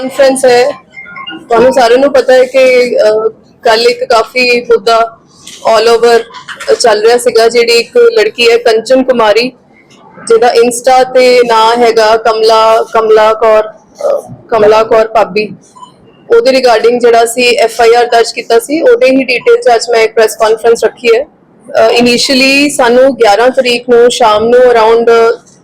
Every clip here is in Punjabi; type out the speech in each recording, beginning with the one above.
कॉन्फ्रेंस है ਤੁਹਾਨੂੰ ਸਾਰਿਆਂ ਨੂੰ ਪਤਾ ਹੈ ਕਿ ਕੱਲ ਇੱਕ ਕਾਫੀ ਮੁੱਦਾ ਆਲ ਓਵਰ ਚੱਲ ਰਿਹਾ ਸੀਗਾ ਜਿਹੜੀ ਇੱਕ ਲੜਕੀ ਹੈ ਕੰਚਨ ਕੁਮਾਰੀ ਜਿਹਦਾ ਇੰਸਟਾ ਤੇ ਨਾਂ ਹੈਗਾ ਕਮਲਾ ਕੌਰ ਭਾਬੀ ਉਹਦੇ ਰਿਗਾਰਡਿੰਗ ਜਿਹੜਾ ਸੀ FIR ਦਰਜ ਕੀਤਾ ਸੀ ਉਹਦੇ ਹੀ ਡਿਟੇਲ ਚ ਅੱਜ ਮੈਂ ਇੱਕ ਪ੍ਰੈਸ ਕਾਨਫਰੰਸ ਰੱਖੀ ਹੈ ਇਨੀਸ਼ੀਅਲੀ ਸਾਨੂੰ 11 ਤਰੀਕ ਨੂੰ ਸ਼ਾਮ ਨੂੰ ਅਰਾਊਂਡ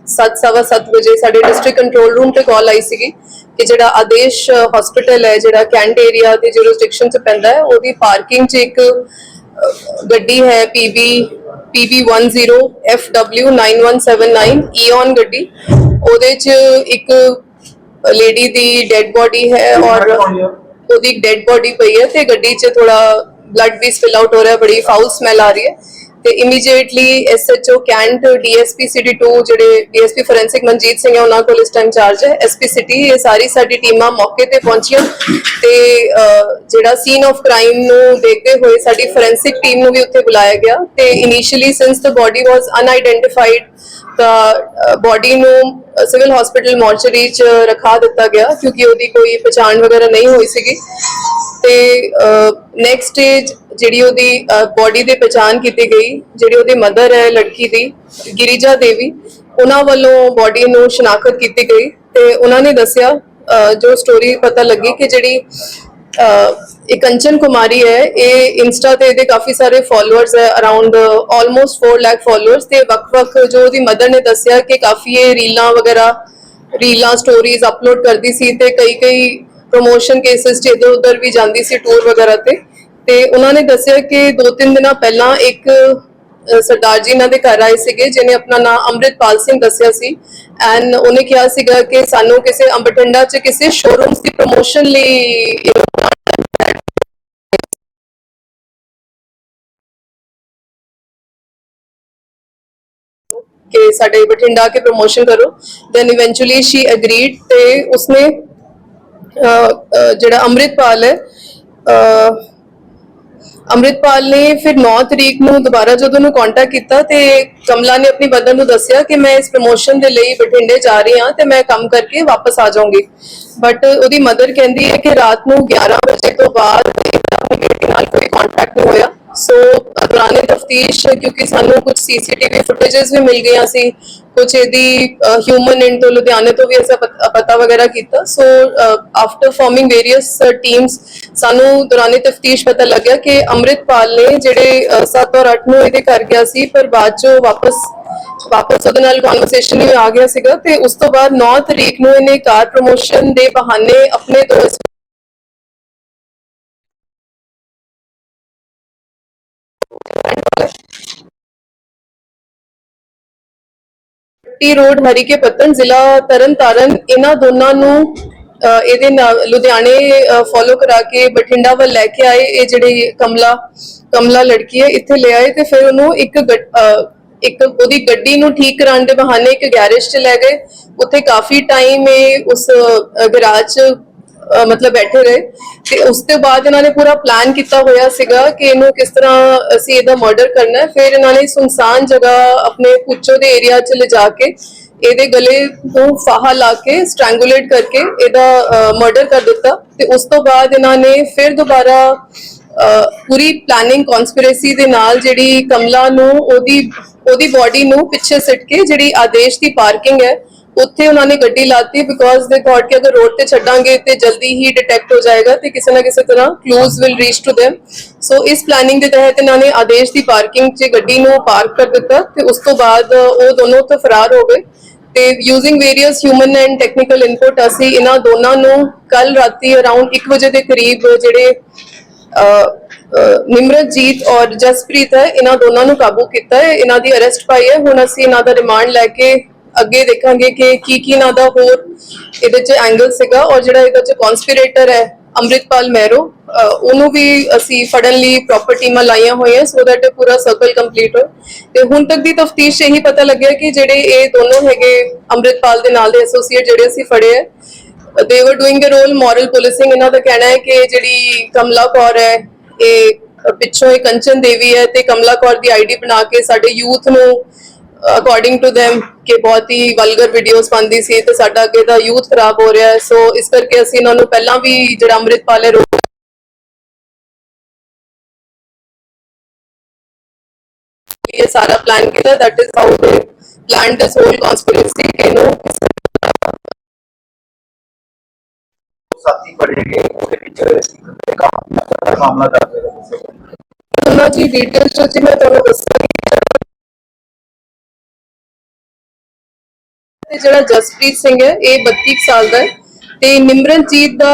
7:15 ਵਜੇ ਸਾਡੇ ਡਿਸਟ੍ਰਿਕਟ ਕੰਟਰੋਲ ਰੂਮ ਤੇ ਕਾਲ ਆਈ ਸੀਗੀ ਕਿ ਜਿਹੜਾ ਆਦੇਸ਼ ਹਸਪੀਟਲ ਹੈ ਜਿਹੜਾ ਕੈਂਟ ਏਰੀਆ ਦੇ ਜੁਰਿਸਡਿਕਸ਼ਨ ਚ ਪੈਂਦਾ ਹੈ ਉਹਦੀ ਪਾਰਕਿੰਗ ਚ ਇੱਕ ਗੱਡੀ ਹੈ PB10 FW 9179 ਈਓਨ ਗੱਡੀ ਉਹਦੇ ਚ ਇੱਕ ਲੇਡੀ ਦੀ ਡੈਡ ਬੋਡੀ ਹੈ ਔਰ ਉਹਦੀ ਡੈਡ ਬੋਡੀ ਪਈ ਹੈ ਤੇ ਗੱਡੀ ਚ ਥੋੜਾ ਬਲੱਡ ਵੀ ਸਪਿਲ ਆਊਟ ਹੋ ਰਿਹਾ ਬੜੀ ਫਾਊਲ ਸਮੈਲ ਆ ਰਹੀ ਹੈ ਤੇ immediately SHO cantt DSP City 2 ਜਿਹੜੇ DSP ਫੋਰੈਂਸਿਕ ਮਨਜੀਤ ਸਿੰਘ ਹੈ ਉਹਨਾਂ ਕੋਲ ਇਸ ਟਾਈਮ ਚਾਰਜ ਹੈ SP City ਇਹ ਸਾਰੀ ਸਾਡੀ ਟੀਮਾਂ ਮੌਕੇ ਤੇ ਪਹੁੰਚੀਆਂ ਤੇ ਜਿਹੜਾ ਸੀਨ ਆਫ ਕ੍ਰਾਈਮ ਨੂੰ ਦੇਖਦੇ ਹੋਏ ਸਾਡੀ ਫੋਰੈਂਸਿਕ ਟੀਮ ਨੂੰ ਵੀ ਉੱਥੇ ਬੁਲਾਇਆ ਗਿਆ ਤੇ ਇਨੀਸ਼ੀਅਲੀ ਸਿੰਸ ਦ ਬੋਡੀ ਵਾਸ ਅਨਆਇਡੈਂਟੀਫਾਈਡ ਤਾਂ ਬੋਡੀ ਨੂੰ ਸਿਵਲ ਹਸਪੀਟਲ ਮੋਰਚਰੀ ਚ ਰਖਾ ਦਿੱਤਾ ਗਿਆ ਕਿਉਂਕਿ ਉਹਦੀ ਕੋਈ ਪਛਾਣ ਵਗੈਰਾ ਨਹੀਂ ਹੋਈ ਸੀਗੀ ਤੇ ਨੈਕਸਟ ਸਟੇਜ ਜਿਹੜੀ ਉਹਦੀ ਬੋਡੀ ਦੀ ਪਛਾਣ ਕੀਤੀ ਗਈ ਜਿਹੜੀ ਉਹਦੀ ਮਦਰ ਹੈ ਲੜਕੀ ਦੀ ਗਿਰੀਜਾ ਦੇਵੀ ਉਹਨਾਂ ਵੱਲੋਂ ਬੋਡੀ ਨੂੰ ਸ਼ਨਾਖਤ ਕੀਤੀ ਗਈ ਤੇ ਉਹਨਾਂ ਨੇ ਦੱਸਿਆ ਜੋ ਸਟੋਰੀ ਪਤਾ ਲੱਗੀ ਕਿ ਜਿਹੜੀ ਇਹ ਕੰਚਨ ਕੁਮਾਰੀ ਹੈ ਇਹ ਇੰਸਟਾ ਤੇ ਇਹਦੇ ਕਾਫੀ ਸਾਰੇ ਫਾਲੋਅਰਸ ਹੈ ਅਰਾਊਂਡ ਆਲਮੋਸਟ 4 ਲੱਖ ਫਾਲੋਅਰਸ ਤੇ ਵੱਖ-ਵੱਖ ਜੋ ਉਹਦੀ ਮਦਰ ਨੇ ਦੱਸਿਆ ਕਿ ਕਾਫੀ ਇਹ ਰੀਲਾਂ ਸਟੋਰੀਜ਼ ਅਪਲੋਡ ਕਰਦੀ ਸੀ ਤੇ ਕਈ ਪ੍ਰੋਮੋਸ਼ਨ ਕੇਸਿਸ ਚ ਇਧਰ ਉਧਰ ਵੀ ਜਾਂਦੀ ਸੀ ਟੂਰ ਵਗੈਰਾ ਤੇ ਉਹਨਾਂ ਨੇ ਦੱਸਿਆ ਕਿ 2-3 ਦਿਨਾਂ ਪਹਿਲਾਂ ਇੱਕ ਸਰਦਾਰ ਜੀ ਇਹਨਾਂ ਦੇ ਘਰ ਆਏ ਸੀਗੇ ਜਿਹਨੇ ਆਪਣਾ ਨਾਮ ਅੰਮ੍ਰਿਤਪਾਲ ਸਿੰਘ ਦੱਸਿਆ ਸੀ ਐਂਡ ਉਹਨੇ ਕਿਹਾ ਸੀਗਾ ਕਿ ਸਾਨੂੰ ਕਿਸੇ ਬਠਿੰਡਾ ਚ ਕਿਸੇ ਸ਼ੋਰੂਮਸ ਦੀ ਪ੍ਰੋਮੋਸ਼ਨ ਲਈ ਕਿ ਸਾਡੇ ਬਠਿੰਡਾ ਕੇ ਪ੍ਰੋਮੋਸ਼ਨ ਕਰੋ ਦੈਨ ਇਵੈਂਚੁਅਲੀ ਸ਼ੀ ਐਗਰੀਡ ਤੇ ਉਸਨੇ ਜਿਹੜਾ ਅੰਮ੍ਰਿਤਪਾਲ ਨੇ ਫਿਰ 9 ਤਰੀਕ ਨੂੰ ਦੁਬਾਰਾ ਜਦੋਂ ਉਹਨੂੰ ਕੰਟੈਕਟ ਕੀਤਾ ਤੇ ਕਮਲਾ ਨੇ ਆਪਣੀ ਮਦਰ ਨੂੰ ਦੱਸਿਆ ਕਿ ਮੈਂ ਇਸ ਪ੍ਰੋਮੋਸ਼ਨ ਦੇ ਲਈ ਬਠਿੰਡੇ ਜਾ ਰਹੀ ਹਾਂ ਤੇ ਮੈਂ ਕੰਮ ਕਰਕੇ ਵਾਪਸ ਆ ਜਾਊਂਗੀ ਬਟ ਉਹਦੀ ਮਦਰ ਕਹਿੰਦੀ ਹੈ ਕਿ ਰਾਤ ਨੂੰ 11 ਵਜੇ ਤੋਂ ਬਾਅਦ ਆਪਣੀ ਬੇਟੀ ਨਾਲ ਕੋਈ ਕੰਟੈਕਟ ਨਹੀਂ ਹੋਇਆ ਸੋ ਦੌਰਾਨੇ ਤਫਤੀਸ਼ ਕਿਉਂਕਿ ਸਾਨੂੰ ਕੁਝ CCTV ਫੁਟੇजेस ਵੀ ਮਿਲ ਗਈਆਂ ਸੀ ਕੁਝ ਇਹਦੀ ਹਿਊਮਨ ਐਂਡ ਤੋਂ ਲੁਧਿਆਣੇ ਤੋਂ ਵੀ ਐਸਾ ਪਤਾ ਵਗੈਰਾ ਕੀਤਾ so after farming various teams ਸਾਨੂੰ ਦੌਰਾਨੇ ਤਫਤੀਸ਼ ਪਤਾ ਲੱਗਿਆ ਕਿ ਅੰਮ੍ਰਿਤਪਾਲ ਨੇ ਜਿਹੜੇ 7 ਔਰ 8 ਨੂੰ ਇਹਦੇ ਕਰ ਗਿਆ ਸੀ ਪਰ ਬਾਅਦ ਚੋਂ ਵਾਪਸ ਉਹਦੇ ਨਾਲ ਕਨਵਰਸੇਸ਼ਨ ਹੀ ਆ ਗਿਆ ਸੀਗਾ ਤੇ ਉਸ ਤੋਂ ਬਾਅਦ 9 ਤਰੀਕ ਨੂੰ ਇਹਨੇ ਕਾਰ ਪ੍ਰਮੋਸ਼ਨ ਦੇ ਬਹਾਨੇ ਆਪਣੇ ਦੋਸਤ रोड हरीके पत्तन जिला तरन तारण इन्हां दोनों नूं ਇਹਦੇ ਨਾਲ ਲੁਧਿਆਣੇ ਫੋਲੋ ਕਰਾ ਕੇ ਬਠਿੰਡਾ ਵੱਲ ਲੈ ਕੇ ਆਏ ਇਹ ਜਿਹੜੀ ਕਮਲਾ ਲੜਕੀ ਹੈ ਇੱਥੇ ਲੈ ਆਏ ਤੇ ਫਿਰ ਉਹਨੂੰ ਇੱਕ ਉਹਦੀ ਗੱਡੀ ਨੂੰ ਠੀਕ ਕਰਾਉਣ ਦੇ ਬਹਾਨੇ ਇੱਕ ਗੈਰੇਜ 'ਚ ਲੈ ਗਏ ਉੱਥੇ ਕਾਫੀ ਟਾਈਮ ਇਹ ਉਸ ਗਰਾਜ 'ਚ मतलब बैठे रहे ते उसके बाद इन्होंने पूरा प्लान किया होया सीगा कि इन्हों किस तरह असी इहदा मर्डर करना है फिर इन्होंने सुनसान जगह अपने पुच्छो दे एरिया च ले जाके ਇਹਦੇ गले ਤੋਂ फाहा ला के स्ट्रैंगुलेट करके ਇਹਦਾ मर्डर कर दिता ਤੇ ਉਸ ਤੋਂ ਬਾਅਦ ਇਹਨਾਂ ਨੇ ਫਿਰ ਦੁਬਾਰਾ पूरी प्लानिंग कॉन्स्पिरेसी ਦੇ ਨਾਲ ਜਿਹੜੀ ਕਮਲਾ ਨੂੰ ਉਹਦੀ ਬੋਡੀ ਨੂੰ ਪਿੱਛੇ ਸਿੱਟ ਕੇ ਜਿਹੜੀ ਆਦੇਸ਼ ਦੀ ਪਾਰਕਿੰਗ ਹੈ ਉੱਥੇ ਉਹਨਾਂ ਨੇ ਗੱਡੀ ਲਾਤੀ ਬਿਕੋਜ਼ ਦੇ ਥੌਟ ਕਿ ਅਗਰ ਰੋਡ ਤੇ ਛੱਡਾਂਗੇ ਤੇ ਜਲਦੀ ਹੀ ਡਿਟੈਕਟ ਹੋ ਜਾਏਗਾ ਤੇ ਕਿਸੇ ਨਾ ਕਿਸੇ ਤਰ੍ਹਾਂ clues will reach to them so ਇਸ ਪਲਾਨਿੰਗ ਦੇ ਤਹਿਤ ਇਹਨਾਂ ਨੇ ਆਦੇਸ਼ ਦੀ ਪਾਰਕਿੰਗ 'ਚ ਗੱਡੀ ਨੂੰ ਪਾਰਕ ਕਰ ਦਿੱਤਾ ਤੇ ਉਸ ਤੋਂ ਬਾਅਦ ਉਹ ਦੋਨੋਂ ਤੋਂ ਫਰਾਰ ਹੋ ਗਏ ਤੇ using various human and technical input ਅਸੀਂ ਇਹਨਾਂ ਦੋਨਾਂ ਨੂੰ ਕੱਲ ਰਾਤੀ ਅਰਾਊਂਡ 1 ਵਜੇ ਦੇ ਕਰੀਬ ਜਿਹੜੇ ਨਿਮਰਤਜੀਤ ਔਰ ਜਸਪ੍ਰੀਤ ਹੈ ਇਹਨਾਂ ਦੋਨਾਂ ਨੂੰ ਕਾਬੂ ਕੀਤਾ ਹੈ ਇਹਨਾਂ ਦੀ ਅਰੈਸਟ ਪਾਈ ਹੈ ਹੁਣ ਅਸੀਂ ਇਹਨਾਂ ਦਾ ਰਿਮਾਂਡ ਲੈ ਕੇ ਅੱਗੇ ਦੇਖਾਂਗੇ ਕਿ ਕੀ ਇਹਨਾਂ ਦਾ ਹੋਰ ਇਹਦੇ 'ਚ ਐਂਗਲ ਸੀਗਾ ਔਰ ਜਿਹੜਾ ਇਹਦੇ 'ਚ ਕਨਸਪੀਰੇਟਰ ਹੈ ਅੰਮ੍ਰਿਤਪਾਲ ਮਹਿਰੋ ਉਹਨੂੰ ਵੀ ਅਸੀਂ ਫੜਨ ਲਈ ਪ੍ਰੋਪਰ ਟੀਮਾਂ ਲਾਈਆਂ ਹੋਈਆਂ ਸੋ ਦੈਟ ਪੂਰਾ ਸਰਕਲ ਕੰਪਲੀਟ ਹੋਏ ਤੇ ਹੁਣ ਤੱਕ ਦੀ ਤਫਤੀਸ਼ ਇਹੀ ਪਤਾ ਲੱਗਿਆ ਕਿ ਜਿਹੜੇ ਇਹ ਦੋਨੋਂ ਹੈਗੇ ਅੰਮ੍ਰਿਤਪਾਲ ਦੇ ਨਾਲ ਦੇ ਐਸੋਸੀਏਟ ਜਿਹੜੇ ਅਸੀਂ ਫੜੇ ਹੈ they were doing a role moral policing ਇਹਨਾਂ ਦਾ ਕਹਿਣਾ ਹੈ ਕਿ ਜਿਹੜੀ ਕਮਲਾ ਕੌਰ ਹੈ ਇਹ ਪਿੱਛੋਂ ਇਹ ਕੰਚਨ ਦੇਵੀ ਹੈ ਤੇ ਕਮਲਾ ਕੌਰ ਦੀ ID ਬਣਾ ਕੇ ਸਾਡੇ ਯੂਥ ਨੂੰ ਅਕੋਰਡਿੰਗ ਟੂ them ਕਿ ਬਹੁਤ ਹੀ ਵਲਗਰ ਵੀਡੀਓਜ਼ ਪਾਉਂਦੀ ਸੀ ਤੇ ਸਾਡਾ ਅੱਗੇ ਦਾ ਯੂਥ ਖਰਾਬ ਹੋ ਰਿਹਾ ਹੈ। ਸੋ ਇਸ ਕਰਕੇ ਅਸੀਂ ਇਹਨਾਂ ਨੂੰ ਪਹਿਲਾਂ ਵੀ ਜਿਹੜਾ ਅੰਮ੍ਰਿਤਪਾਲ ਹੈ ਇਹ ਸਾਰਾ ਪਲਾਨ ਕੀਤਾ। that is how they planned this whole conspiracy ਕਿ ਇਹਨੂੰ ਸਾਥੀ ਬੜੇਗੇ ਉਹਦੇ ਵਿੱਚ ਕੰਮ ਮਾਮਲਾ ਦਰਜ ਹੈ। ਉਹਨਾਂ ਦੀ ਡਿਟੇਲਸ ਜੋ ਜੀ ਮੈਂ ਤੁਹਾਨੂੰ ਦੱਸਾਂਗੀ। ਤੇ ਜਿਹੜਾ ਜਸਪ੍ਰੀਤ ਸਿੰਘ ਹੈ ਇਹ 32 ਸਾਲ ਦਾ ਹੈ ਤੇ ਨਿਮਰਨਜੀਤ ਦਾ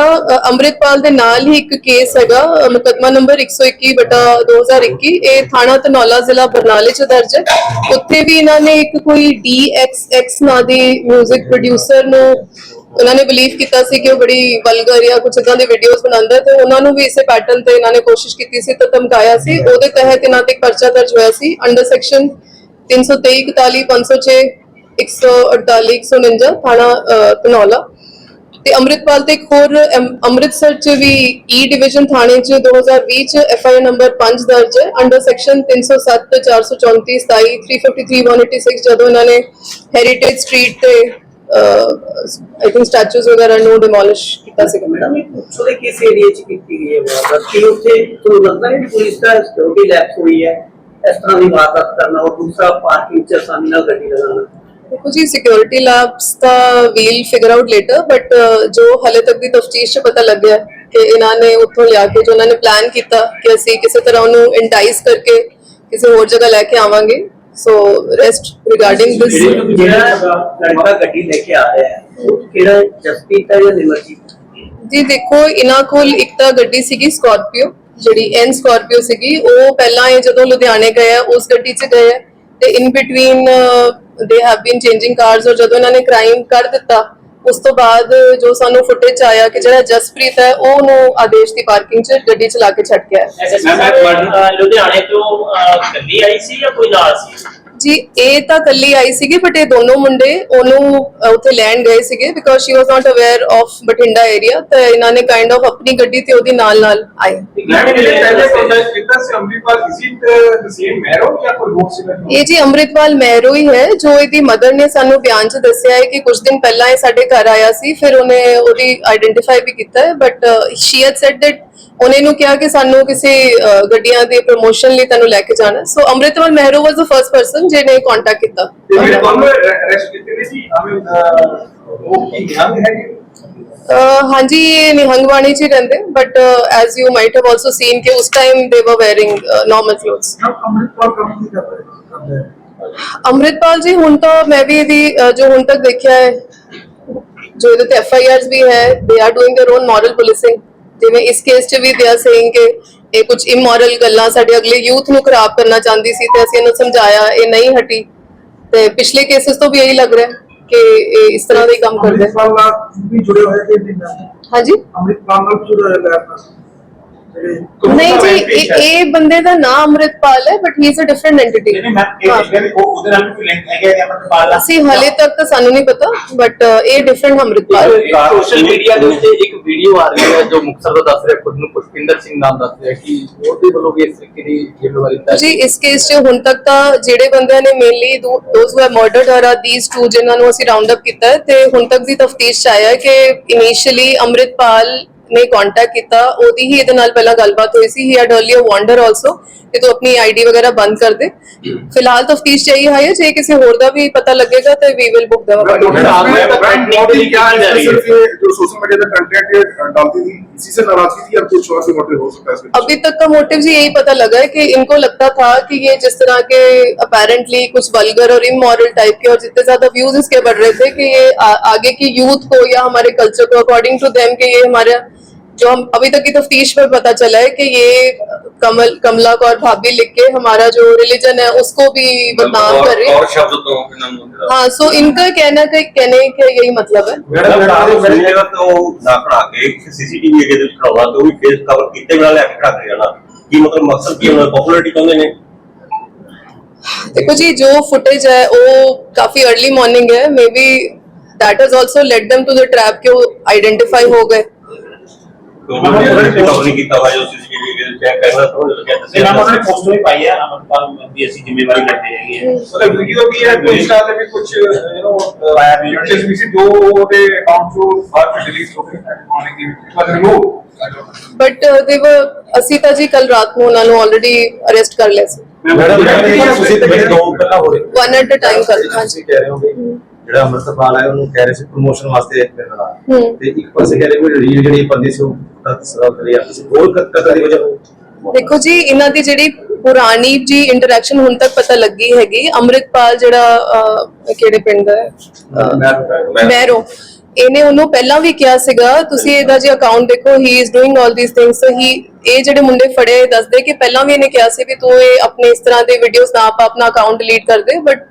ਅੰਮ੍ਰਿਤਪਾਲ ਦੇ ਨਾਲ ਹੀ ਇੱਕ ਕੇਸ ਹੈਗਾ ਮੁਕੱਦਮਾ ਨੰਬਰ 121/2021 ਇਹ ਥਾਣਾ ਧਨੌਲਾ ਜ਼ਿਲ੍ਹਾ ਬਰਨਾਲੇ ਚ ਦਰਜ ਹੈ। ਉੱਥੇ ਵੀ ਇਹਨਾਂ ਨੇ ਇੱਕ ਕੋਈ DXX ਨਾਂ ਦੀ 뮤직 ਪ੍ਰੋਡਿਊਸਰ ਨੂੰ ਉਹਨਾਂ ਨੇ ਬਿਲੀਵ ਕੀਤਾ ਸੀ ਕਿ ਉਹ ਬੜੀ ਵਲਗਰ ਜਾਂ ਕੁਝ ਇਦਾਂ ਦੇ ਵੀਡੀਓਜ਼ ਬਣਾਉਂਦਾ ਤੇ ਉਹਨਾਂ ਨੂੰ ਵੀ ਇਸੇ ਪੈਟਰਨ ਤੇ ਇਹਨਾਂ ਨੇ ਕੋਸ਼ਿਸ਼ ਕੀਤੀ ਸੀ ਤੇ ਧਮਕਾਇਆ ਸੀ। ਉਹਦੇ ਤਹਿਤ ਇਹਨਾਂ ਤੇ ਇੱਕ ਪਰਚਾ ਦਰਜ ਹੋਇਆ ਸੀ ਅੰਡਰ ਸੈਕਸ਼ਨ 323 41 506 148 149 ਥਾਣਾ ਧਨੌਲਾ। ਤੇ ਅੰਮ੍ਰਿਤਪਾਲ ਤੇ ਇੱਕ ਹੋਰ ਅੰਮ੍ਰਿਤਸਰ ਚ ਵੀ ਡਿਵੀਜ਼ਨ ਥਾਣੇ ਚ 2020 ਚ FIR ਨੰਬਰ 5 ਦਰਜ ਹੈ ਅੰਡਰ ਸੈਕਸ਼ਨ 307 434 27 353 186 ਜਦੋਂ ਇਹਨਾਂ ਨੇ ਹੈਰੀਟੇਜ ਸਟਰੀਟ ਤੇ I think statues ਵਗੈਰਾ ਨੂੰ ਡਿਮੋਲਿਸ਼ ਕੀਤਾ ਸੀ। ਮੈਡਮ ਇਹ ਪੁੱਛੋ ਦੇ ਕਿਸ ਏਰੀਆ ਚ ਕੀਤੀ ਗਈ ਹੈ ਵਾਰਦਾਤ ਕਿ ਉੱਥੇ ਤੁਹਾਨੂੰ ਲੱਗਦਾ ਨਹੀਂ ਪੁਲਿਸ ਦਾ ਸਿਕਿਉਰਿਟੀ ਲੈਪਸ ਹੋਈ ਹੈ ਇਸ ਤਰ੍ਹਾਂ ਦੀ ਵਾਰਦਾਤ ਕਰਨਾ ਔਰ ਦੂਸਰਾ ਪਾਰਕਿੰਗ ਚ ਆਸਾਨੀ ਨਾਲ ਗੱਡੀ ਲਗਾਉਣਾ। ਦੇਖੋ ਜੀ ਸਿਕਿਉਰਿਟੀ ਲੈਪਸ ਦਾ will figure out later but ਜੋ ਹਲੇ ਤੱਕ ਦੀ ਤਫਤੀਸ਼ ਚ ਪਤਾ ਲੱਗਿਆ ਕਿ ਇਹਨਾਂ ਨੇ ਉੱਥੋਂ ਲਿਆ ਕੇ ਜੋ ਉਹਨਾਂ ਨੇ ਪਲਾਨ ਕੀਤਾ ਕਿ ਅਸੀਂ ਕਿਸੇ ਤਰ੍ਹਾਂ ਉਹਨੂੰ ਇੰਟਾਈਸ ਕਰਕੇ ਕਿਸੇ ਹੋਰ ਜਗ੍ਹਾ ਲੈ ਕੇ ਆਵਾਂਗੇ। ਸੋ ਰੈਸਟ ਰਿਗਾਰਡਿੰਗ ਦਿਸ ਜਿਹੜਾ ਲੜਕਾ ਗੱਡੀ ਲੈ ਕੇ ਆ ਰਿਹਾ ਹੈ ਉਹ ਕਿਹੜਾ ਜਸਪ੍ਰੀਤ ਹੈ ਜਾਂ ਨਿਮਰਜੀਤ? ਜੀ ਦੇਖੋ ਇਹਨਾਂ ਕੋਲ ਇੱਕ ਤਾਂ ਗੱਡੀ ਸੀਗੀ ਸਕਾਰਪੀਓ ਜਿਹੜੀ N ਸਕਾਰਪੀਓ ਸੀਗੀ ਉਹ ਪਹਿਲਾਂ ਇਹ ਜਦੋਂ ਲੁਧਿਆਣੇ ਗਏ ਆ ਉਸ ਗੱਡੀ 'ਚ ਗਏ ਆ ਤੇ in between they have been changing cars ਔਰ ਜਦੋਂ ਇਹਨਾਂ ਨੇ ਕ੍ਰਾਈਮ ਕਰ ਦਿੱਤਾ ਉਸ ਤੋਂ ਬਾਅਦ ਜੋ ਸਾਨੂੰ ਫੁਟੇਜ ਆਇਆ ਕਿ ਜਿਹੜਾ ਜਸਪ੍ਰੀਤ ਹੈ ਉਹ ਉਹਨੂੰ ਆਦੇਸ਼ ਦੀ ਪਾਰਕਿੰਗ 'ਚ ਗੱਡੀ ਚਲਾ ਕੇ ਛੱਡ ਗਿਆ। ਲੁਧਿਆਣੇ ਤੋਂ ਗੱਡੀ ਆਈ ਸੀ ਜਾਂ ਕੋਈ ਨਾਲ ਸੀ? ਜੀ ਇਹ ਤਾਂ ਕੱਲੀ ਆਈ ਸੀਗੀ ਬਟ ਇਹ ਦੋਨੋਂ ਮੁੰਡੇ ਉਹਨੂੰ ਉੱਥੇ ਲੈਣ ਗਏ ਸੀਗੇ because she was not aware of Bathinda area ਤੇ ਇਹਨਾਂ ਨੇ ਕਾਈਂਡ ਆਫ ਆਪਣੀ ਗੱਡੀ ਤੇ ਉਹਦੀ ਨਾਲ ਆਏ। ਇਹ ਜੀ ਅੰਮ੍ਰਿਤਪਾਲ ਮਹਿਰੋ ਹੀ ਹੈ ਜੋ ਇਹਦੀ ਮਦਰ ਨੇ ਸਾਨੂੰ ਬਿਆਨ 'ਚ ਦੱਸਿਆ ਹੈ ਕਿ ਕੁਝ ਦਿਨ ਪਹਿਲਾਂ ਇਹ ਸਾਡੇ ਘਰ ਆਇਆ ਸੀ ਫਿਰ ਉਹਨੇ ਉਹਦੀ ਆਈਡੈਂਟੀਫਾਈ ਵੀ ਕੀਤਾ ਹੈ but she head said that ਉਹਨੇ ਨੂੰ ਕਿਹਾ ਕਿ ਸਾਨੂੰ ਕਿਸੇ ਗੱਡੀਆਂ ਦੇ ਪ੍ਰੋਮੋਸ਼ਨ ਲਈ ਤੈਨੂੰ ਲੈ ਕੇ ਜਾਣਾ। ਸੋ ਅੰਮ੍ਰਿਤਪਾਲ ਮਹਿਰੋ ਵਾਸ ਦ ਫਰਸਟ ਪਰਸਨ ਜਿਹਨੇ ਕੰਟੈਕਟ ਕੀਤਾ। ਹਾਂਜੀ ਇਹ ਨਿਹੰਗਵਾਣੀ ਚ ਰਹਿੰਦੇ but as you might have also scene ਕਿ ਉਸ ਟਾਈਮ ਦੇ ਵਰ ਵੇਅਰਿੰਗ ਨਾਰਮਲ ਕਲੋਥਸ। ਅੰਮ੍ਰਿਤਪਾਲ ਜੀ ਹੁਣ ਤਾਂ ਮੈਂ ਵੀ ਇਹਦੀ ਜੋ ਹੁਣ ਤੱਕ ਦੇਖਿਆ ਹੈ ਜੋ ਇਹਦੇ ਤੇ FIRs ਵੀ ਹੈ they are doing their own moral policing ਜਿਵੇਂ ਇਸ ਕੇਸ 'ਚ ਵੀ ਦੇ ਆਰ ਸੇਇੰਗ ਕਿ ਇਹ ਕੁਝ ਇਮੋਰਲ ਗੱਲਾਂ ਸਾਡੇ ਅਗਲੇ ਯੂਥ ਨੂੰ ਖਰਾਬ ਕਰਨਾ ਚਾਹੁੰਦੀ ਸੀ ਤੇ ਅਸੀਂ ਇਹਨੂੰ ਸਮਝਾਇਆ ਇਹ ਨਹੀਂ ਹਟੀ ਤੇ ਪਿਛਲੇ ਕੇਸਿਸ ਤੋਂ ਵੀ ਇਹੀ ਲੱਗ ਰਿਹਾ ਕਿ ਇਹ ਇਸ ਤਰ੍ਹਾਂ ਦਾ ਹੀ ਕੰਮ ਕਰਦੇ। ਵੀ ਜੁੜੇ ਹੋਏ ਕਿ ਹਾਂਜੀ ਅੰਮ੍ਰਿਤਪਾਲ ਨਾਲ ਜੁੜੇ ਹੋਏ ਲੈਬ ਨਹੀਂ ਜੀ ਇਹ ਬੰਦੇ ਦਾ ਨਾਮ ਅੰਮ੍ਰਿਤਪਾਲ ਹੈ but he is a different entity. ਅਸੀਂ ਹਾਲੇ ਤੱਕ ਤਾਂ ਸਾਨੂੰ ਨਹੀਂ ਪਤਾ ਬਟ ਇਹ ਡਿਫਰੈਂਟ ਅੰਮ੍ਰਿਤਪਾਲ ਹੈ। ਸੋਸ਼ਲ ਮੀਡੀਆ ਦੇ ਉੱਤੇ ਇੱਕ ਵੀਡੀਓ ਆ ਰਹੀ ਹੈ ਜੋ ਮੁਕਤਸਰ ਦਾ ਦੱਸ ਰਿਹਾ ਖੁਦ ਨੂੰ ਪੁਸ਼ਪਿੰਦਰ ਸਿੰਘ ਨਾਮ ਦੱਸ ਰਿਹਾ ਕਿ ਉਹਦੇ ਵੱਲੋਂ ਵੀ ਇਸ ਤਰੀਕੇ ਦੀ ਜ਼ਿੰਮੇਵਾਰੀ ਹੈ ਜੀ। ਇਸ ਕੇਸ 'ਚ ਹੁਣ ਤੱਕ ਤਾਂ ਜਿਹੜੇ ਬੰਦਿਆਂ ਨੇ mainly those who have murdered her are these two ਜਿਨ੍ਹਾਂ ਨੂੰ ਅਸੀਂ ਰਾਉਂਡ ਅਪ ਕੀਤਾ ਹੈ ਤੇ ਹੁਣ ਤੱਕ ਦੀ ਤਫਤੀਸ਼ 'ਚ ਆਇਆ ਕਿ ਇਨੀਸ਼ੀਅਲੀ ਅੰਮ੍ਰਿਤਪਾਲ ਨੇ ਕੰਟੈਕਟ ਕੀਤਾ ਉਹਦੀ ਹੀ ਇਹਦੇ ਨਾਲ ਪਹਿਲਾਂ ਗੱਲਬਾਤ ਹੋਈ ਸੀ। ਹੀ ਹੈਡ अर्ਲੀਅਰ ਵਾਂਡਰ ਆਲਸੋ ਕਿ ਤੂੰ ਆਪਣੀ ਆਈਡੀ ਵਗੈਰਾ ਬੰਦ ਕਰ ਦੇ। ਫਿਲਹਾਲ ਤਫਤੀਸ਼ ਚਾਹੀਏ ਹੈ ਜੇ ਕਿਸੇ ਹੋਰ ਦਾ ਵੀ ਪਤਾ ਲੱਗੇਗਾ ਤੇ ਵੀ ਵਿਲ ਬੁੱਕ देम। जो सोशल मीडिया पे कंटेंट डालती थी इसी से नाराजगी थी या कुछ और भी मोटिव हो सकता है? अभी तक का मोटिव जी यही पता लगा है कि इनको लगता था कि ये जिस तरह के अपेरेंटली कुछ वल्गर और इमोरल टाइप के और जितने ज्यादा व्यूज इसके बढ़ रहे थे कि ये आगे की यूथ को या हमारे कल्चर को अकॉर्डिंग टू देम कि ये हमारे जो हम अभी तक की तफ्तीश में पता चला है कि ये कमला कौर भाभी लिख के हमारा जो रिलीजन है उसको भी बदनाम कर रही है। हाँ सो इनका कहने का यही मतलब है। देखो जी जो फुटेज है वो काफी अर्ली मॉर्निंग है may be that has also led them to the trap के वो आइडेंटिफाई हो गए ਕਵਰ ਨਹੀਂ ਕੀਤਾ ਹੋਇਆ ਜੋ ਸੀਸੀਟੀਵੀ ਦੇ ਚੈੱਕ ਕਰਨਾ ਥੋੜਾ ਲੱਗਿਆ ਤੇ ਨਾਮ ਉਹਨੇ ਪੋਸਟ ਵੀ ਪਾਈ ਹੈ ਅਮਰਪਾਲ ਦੀ ਅਸੀਂ ਜ਼ਿੰਮੇਵਾਰੀ ਲੈਂਦੇ ਹੈਗੇ ਆ ਮਤਲਬ ਵੀਡੀਓ ਵੀ ਹੈ ਕੋਈ ਇੰਸਟਾ ਤੇ ਵੀ ਕੁਝ ਆਇਆ ਵੀਡੀਓ ਵੀ ਸੀ ਜੋ ਉਹਦੇ ਅਕਾਊਂਟ ਤੋਂ ਬਾਅਦ ਵਿੱਚ ਡਿਲੀਟ ਹੋ ਗਏ ਆਨੇ ਦੀ ਪਰ ਰਿਮੂਵ ਬਟ ਅਸੀਂ ਤਾਂ ਜੀ ਕੱਲ ਰਾਤ ਨੂੰ ਉਹਨਾਂ ਨੂੰ ਆਲਰੇਡੀ ਅਰੈਸਟ ਕਰ ਲਿਆ ਸੀ ਮੈਡਮ ਤੁਸੀਂ ਤੇ ਦੋ ਗੱਲਾਂ ਹੋ ਰਹੀ one at a time ਕਰ ਹਾਂਜੀ ਕਹਿ ਰਹੇ ਹੋ ਵੀ ਜਿਹੜਾ ਅੰਮ੍ਰਿਤਪਾਲ ਹੈ ਉਹਨੂੰ ਕਹਿ ਰਹੇ ਸੀ ਪ੍ਰੋਮੋਸ਼ਨ ਵਾਸਤੇ ਇੱਕ ਦਿਨ ਨਾਲ ਹੂੰ। ਤੇ ਇੱਕ ਪਾਸੇ ਕਹਿ ਰਹੇ ਕੋਈ ਰੀਲ ਜਿਹੜੀ ਬੰਦੀ ਸੀ ਉਹ ਸਰਾਲ ਕਰੀ ਜਾਂਦੀ ਸੀ ਹੋਰ ਕਤਲ ਦੀ ਵਜ੍ਹਾ ਦੇਖੋ ਜੀ ਇਹਨਾਂ ਦੀ ਜਿਹੜੀ ਪੁਰਾਣੀ ਜੀ ਇੰਟਰੈਕਸ਼ਨ ਹੁਣ ਤੱਕ ਪਤਾ ਲੱਗੀ ਹੈਗੀ ਅੰਮ੍ਰਿਤਪਾਲ ਜਿਹੜਾ ਕਿਹੜੇ ਪਿੰਡ ਦਾ ਹੈ ਮੈਰੋ ਇਹਨੇ ਉਹਨੂੰ ਪਹਿਲਾਂ ਵੀ ਕਿਹਾ ਸੀਗਾ ਤੁਸੀਂ ਇਹਦਾ ਜੇ ਅਕਾਊਂਟ ਦੇਖੋ he is doing all these things so he ਇਹ ਜਿਹੜੇ ਮੁੰਡੇ ਫੜੇ ਦੱਸਦੇ ਕਿ ਪਹਿਲਾਂ ਵੀ ਇਹਨੇ ਕਿਹਾ ਸੀ ਵੀ ਤੂੰ ਇਹ ਆਪਣੇ ਇਸ ਤਰ੍ਹਾਂ ਦੇ ਵੀਡੀਓਜ਼ ਨਾ ਪਾ ਆਪਣਾ ਅਕਾਊਂਟ ਡਿਲੀਟ ਕਰ ਦੇ ਬਟ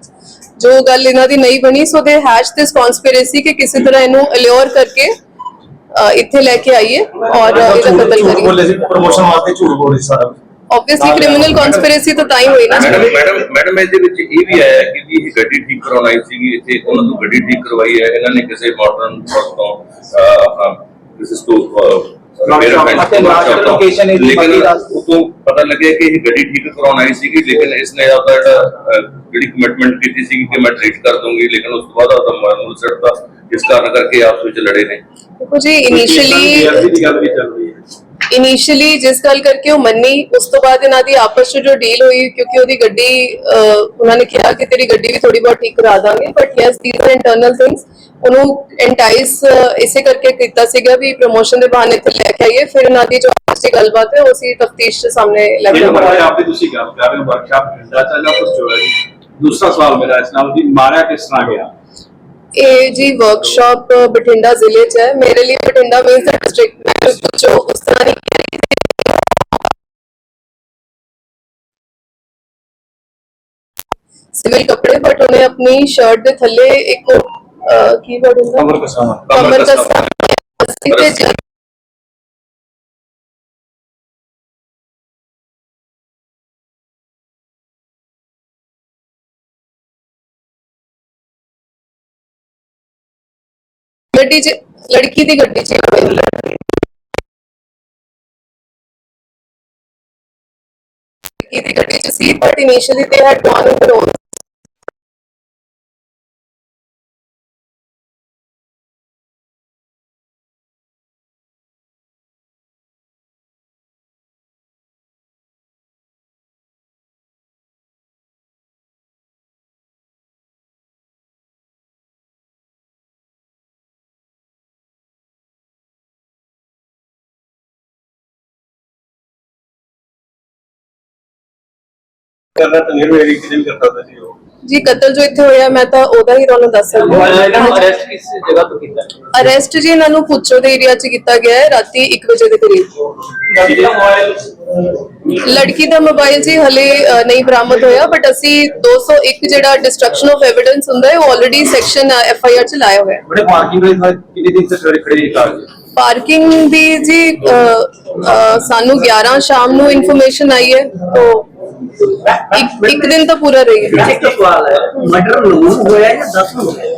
ਜੋ ਗੱਲ ਇਹਨਾਂ ਦੀ ਨਹੀਂ ਬਣੀ ਸੋ ਦੇ ਹੈਸ਼ ਦਿਸ ਕਨਸਪੀਰੇਸੀ ਕਿ ਕਿਸੇ ਤਰ੍ਹਾਂ ਇਹਨੂੰ ਅਲਿਓਰ ਕਰਕੇ ਇੱਥੇ ਲੈ ਕੇ ਆਈਏ ਔਰ ਇਹਦਾ ਕਤਲ ਝੂਠ ਕਰੀਏ ਬੋਲੇ ਸੀ ਪ੍ਰੋਮੋਸ਼ਨ ਵਾਸਤੇ ਝੂਠ ਬੋਲੇ ਸੀ ਸਾਰਾ ਆਬਵੀਅਸਲੀ ਕ੍ਰਿਮੀਨਲ ਕਨਸਪੀਰੇਸੀ ਤਾਂ ਹੀ ਹੋਈ ਨਾ ਮੈਡਮ ਇਹਦੇ ਵਿੱਚ ਇਹ ਵੀ ਆਇਆ ਕਿ ਵੀ ਇਹ ਗੱਡੀ ਠੀਕ ਕਰਾਉਣ ਆਈ ਸੀਗੀ ਇੱਥੇ ਉਹਨਾਂ ਤੋਂ ਗੱਡੀ ਠੀਕ ਕਰਵਾਈ ਹੈ ਇਹਨਾਂ ਨੇ ਕਿਸੇ ਮਾਡਰਨ ਸ਼ਾਪ ਤੋਂ ਆਪਣਾ ਕਿਸੇ ਤੋਂ लेकिन उसको पता लगे कि गड्डी ठीक करवाना आई सी लेकिन इसने जी कमिटमेंट की थी कि मैं ट्रीट कर दूंगी लेकिन उस बाद मूल सड़ता इस कारण करके आपस में लड़े ने देखो जी ਇਨੀਸ਼ੀਅਲੀ ਜਿਸ ਗੱਲ ਕਰਕੇ ਉਹ ਮੰਨੀ ਉਸ ਤੋਂ ਬਾਅਦ ਇਹਨਾਂ ਦੀ ਆਪਸ ਵਿੱਚ ਜੋ ਡੀਲ ਹੋਈ ਕਿਉਂਕਿ ਉਹਦੀ ਗੱਡੀ ਉਹਨਾਂ ਨੇ ਕਿਹਾ ਕਿ ਤੇਰੀ ਗੱਡੀ ਵੀ ਥੋੜੀ ਬਹੁਤ ਠੀਕ ਕਰਾ ਦਾਂਗੇ but yes these are internal things ਉਹਨੂੰ ਐਂਟਾਈਸ ਇਸੇ ਕਰਕੇ ਕੀਤਾ ਸੀਗਾ ਵੀ ਪ੍ਰੋਮੋਸ਼ਨ ਦੇ ਬਹਾਨੇ ਤੇ ਲੈ ਕੇ ਆਈਏ ਫਿਰ ਇਹਨਾਂ ਦੀ ਜੋ ਆਪਸ ਦੀ ਗੱਲਬਾਤ ਹੈ ਉਹ ਸੀ ਤਫਤੀਸ਼ ਦੇ ਸਾਹਮਣੇ ਲੈ ਕੇ ਆਵਾਂਗੇ ਆਪ ਦੀ ਤੁਸੀਂ ਗੱਲ ਕਰ ਰਹੇ ਹੋ ਵਰਕਸ਼ਾਪ ਦਾ ਚੱਲਣਾ ਕੁਝ ਹੋ ਰਿਹਾ ਜੀ ਦੂਸਰਾ ਸਵਾਲ ਮੇਰਾ ਇਸ ਨਾਲ ਵੀ ਮਾਰਿਆ ਕਿਸ ਤਰ੍ਹਾਂ ਗਿਆ ਇਹ ਜੀ ਵਰਕਸ਼ਾਪ ਬਠਿੰਡਾ ਜ਼ਿਲ੍ਹੇ 'ਚ ਹੈ ਮੇਰੇ ਲਈ ਬਠਿੰਡਾ ਮੀਨਸ ਦਾ ਡਿਸਟ੍ਰਿਕਟ ਮੈਂ ਕੁਝ ਉਸ ਤਰ੍ਹਾਂ ਨਹੀਂ ਕਹਿ ਰਹੀ ਸਿਵਲ ਕੱਪੜੇ ਬਟ ਉਹਨੇ ਆਪਣੀ ਸ਼ਰਟ ਦੇ ਥੱਲੇ ਇੱਕ ਕੀ ਵਰਡ ਹੁੰਦਾ ਕਮਰ ਕਸਾ ਤੇ ਗੱਡੀ 'ਚ ਲੜਕੀ ਦੀ ਗੱਡੀ 'ਚ ਲੜਕੀ ਦੀ ਗੱਡੀ 'ਚ ਸੀ but initially they had gone on their own करना तो नहीं मेरी किसी भी करता था जी वो ਜੀ ਕਤਲ ਜੋ ਇੱਥੇ ਹੋਇਆ ਮੈਂ ਤਾਂ ਉਹਦਾ ਹੀ ਤੁਹਾਨੂੰ ਦੱਸ ਸਕਦੀ ਹਾਂ ਅਰੈਸਟ ਕਿਸ ਜਗ੍ਹਾ ਤੋਂ ਕੀਤਾ ਅਰੈਸਟ ਜੀ ਇਹਨਾਂ ਨੂੰ ਪੁੱਛੋ ਦੇ ਏਰੀਆ 'ਚ ਕੀਤਾ ਗਿਆ ਹੈ ਰਾਤੀ 1 ਵਜੇ ਦੇ ਕਰੀਬ ਲੜਕੀ ਦਾ ਮੋਬਾਈਲ ਜੀ ਹਲੇ ਨਹੀਂ ਬਰਾਮਦ ਹੋਇਆ ਬਟ ਅਸੀਂ 201 ਜਿਹੜਾ ਡਿਸਟਰਕਸ਼ਨ ਆਫ ਐਵੀਡੈਂਸ ਹੁੰਦਾ ਹੈ ਉਹ ਆਲਰੇਡੀ ਸੈਕਸ਼ਨ FIR 'ਚ ਲਾਇਆ ਹੋਇਆ ਹੈ ਬੜੇ ਪਾਰਕਿੰਗ ਵਿੱਚ ਕਿੰਨੇ ਦਿਨ ਸੇ ਖੜੀ ਕਾਰ ਜੀ ਪਾਰਕਿੰਗ ਦੀ ਜੀ ਸਾਨੂੰ 11 ਸ਼ਾਮ ਨੂੰ ਇਨਫੋਰਮੇਸ਼ਨ ਆਈ ਹੈ तो ਇੱਕ ਦਿਨ ਤਾਂ ਪੂਰਾ ਰਹੀ ਹੈ एक सवाल है मर्डर 9 होया या 10 होया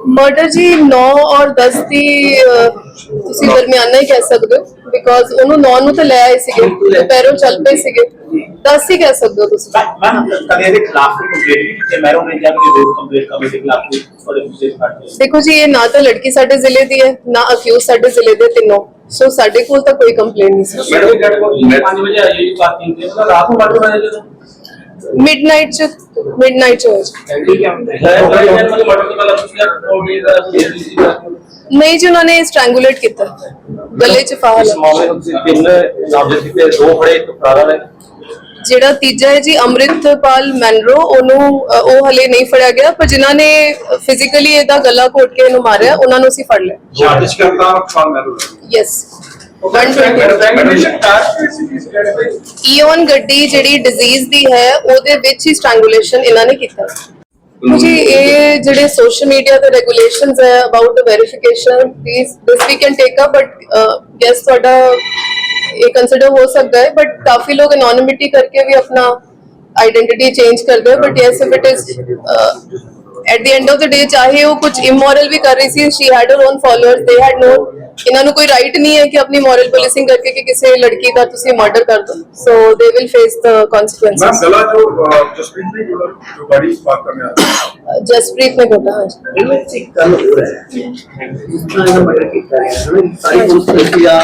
ਮਰਡਰ ਜੀ 9 ਔਰ 10 ਦੀ ਤੁਸੀਂ ਦਰਮਿਆਨਾ ਹੀ ਕਹਿ ਸਕਦੇ ਹੋ ਬਿਕੋਜ਼ ਉਹਨੂੰ 9 ਨੂੰ ਤਾਂ ਲੈ ਆਏ ਸੀਗੇ ਦੁਪਹਿਰੋਂ ਚੱਲ ਪਏ ਸੀਗੇ 10 ਹੀ ਕਹਿ ਸਕਦੇ ਹੋ ਤੁਸੀਂ ਮੈਂ ਕਦੇ ਇਹਦੇ ਖਿਲਾਫ ਕੋਈ ਕੰਪਲੇਂਟ ਕੀਤੀ ਮੈਰੋਂ ਨੇ ਜਾਂ ਕੋਈ ਹੋਰ ਕੰਪਲੇਂਟ ਕਰਨ ਦੇ ਖਿਲਾਫ ਕੋਈ ਤੁਹਾਡੇ ਪਿੱਛੇ ਫਾਟੇ ਦੇਖੋ ਜੀ ਇਹ ਨਾ ਤਾਂ ਲੜਕੀ ਸਾਡੇ ਜ਼ਿਲ੍ਹੇ ਦੀ ਹੈ ਨਾ ਅਕਿਊਜ਼ ਸਾਡੇ ਜ਼ਿਲ੍ਹੇ ਦੇ ਤਿੰਨੋਂ ਸੋ ਸਾਡੇ ਕੋਲ ਤਾਂ ਕੋਈ ਕੰਪਲੇਂਟ ਨਹੀਂ ਸੀ ਮੈਡਮ 5 ਵਜੇ ਆਈ ਹੈ ਪਾਰਕਿੰਗ ਤੇ ਮਤਲਬ ਰਾਤ ਨੂੰ ਮਰਡਰ ਹੋਇਆ ਜਦੋਂ ਮਿਡਨਾਈਟ ਚ ਹੋਇਆ ਜੀ। ਠੀਕ ਹੈ ਮਤਲਬ ਮਰਡਰ ਤੋਂ ਪਹਿਲਾਂ ਤੁਸੀਂ ਥੋੜੀ ਦਾ ਨਹੀਂ ਜੀ ਉਹਨਾਂ ਨੇ ਸਟ੍ਰੈਂਗੂਲੇਟ ਕੀਤਾ ਗਲੇ ਚ ਫਾਹਾ ਇਸ ਮਾਮਲੇ ਵਿੱਚ ਤਿੰਨ ਨਾਮਜ਼ਦ ਕੀਤੇ ਦੋ ਫੜੇ ਇੱਕ ਫਰਾਰ ਹੈ ਜਿਹੜਾ ਤੀਜਾ ਹੈ ਜੀ ਅੰਮ੍ਰਿਤਪਾਲ ਮੈਨਰੋ ਉਹਨੂੰ ਉਹ ਹਲੇ ਨਹੀਂ ਫੜਿਆ ਗਿਆ ਪਰ ਜਿਨ੍ਹਾਂ ਨੇ ਫਿਜ਼ੀਕਲੀ ਇਹਦਾ ਗਲਾ ਘੋਟ ਕੇ ਇਹਨੂੰ ਮਾਰਿਆ ਉਹਨਾਂ ਨੂੰ ਅਸੀਂ ਫੜ ਲਿਆ ਸਾਜ਼ਿਸ਼ ਕਰਦਾ ਖਾਨ ਮੈਰੂ ਯੈਸ 120 ਈਓਨ ਗੱਡੀ ਜਿਹੜੀ ਡਿਜ਼ੀਜ਼ ਦੀ ਹੈ ਉਹਦੇ ਵਿੱਚ ਹੀ ਸਟ੍ਰੈਂਗੂਲੇਸ਼ਨ ਇਹਨਾਂ ਨੇ ਕੀਤਾ ਜੀ ਇਹ ਜਿਹੜੇ ਸੋਸ਼ਲ ਮੀਡੀਆ ਦੇ ਰੈਗੂਲੇਸ਼ਨਸ ਹੈ about the verification this we can take up but yes ਤੁਹਾਡਾ ਇਹ ਕੰਸੀਡਰ ਹੋ ਸਕਦਾ ਹੈ ਬਟ ਕਾਫੀ ਲੋग एनोनिमिटी करके भी अपना आइडेंटिटी चेंज कर दे but yes if it is at the end of the day ਚਾਹੇ ਉਹ ਕੁਝ immoral ਵੀ ਕਰ ਰਹੀ ਸੀ, she had her own followers, they had no, ਇਹਨਾਂ ਨੂੰ ਕੋਈ ਰਾਈਟ ਨਹੀਂ ਹੈ ਕਿ ਆਪਣੀ moral policing ਕਰਕੇ ਕਿ ਕਿਸੇ ਲੜਕੀ ਦਾ ਤੁਸੀਂ ਮਰਡਰ ਕਰ ਦੋ, so they will face the ma'am consequences. गला जो जसप्रीत ने जो गाड़ी पार्क करने आया ਜਸਪ੍ਰੀਤ ਨੇ ਘਟਨਾ, ਹਾਂਜੀ। ਇਹਨਾਂ ਚ ਇੱਕ ਗੱਲ ਹੋਰ ਹੈ, ਜਿਸ ਤਰ੍ਹਾਂ ਇਹਦਾ ਮਰਡਰ ਕੀਤਾ ਗਿਆ ਹੈ ਨਾ, ਸਾਰੀ ਪੁਲਿਸ ਆ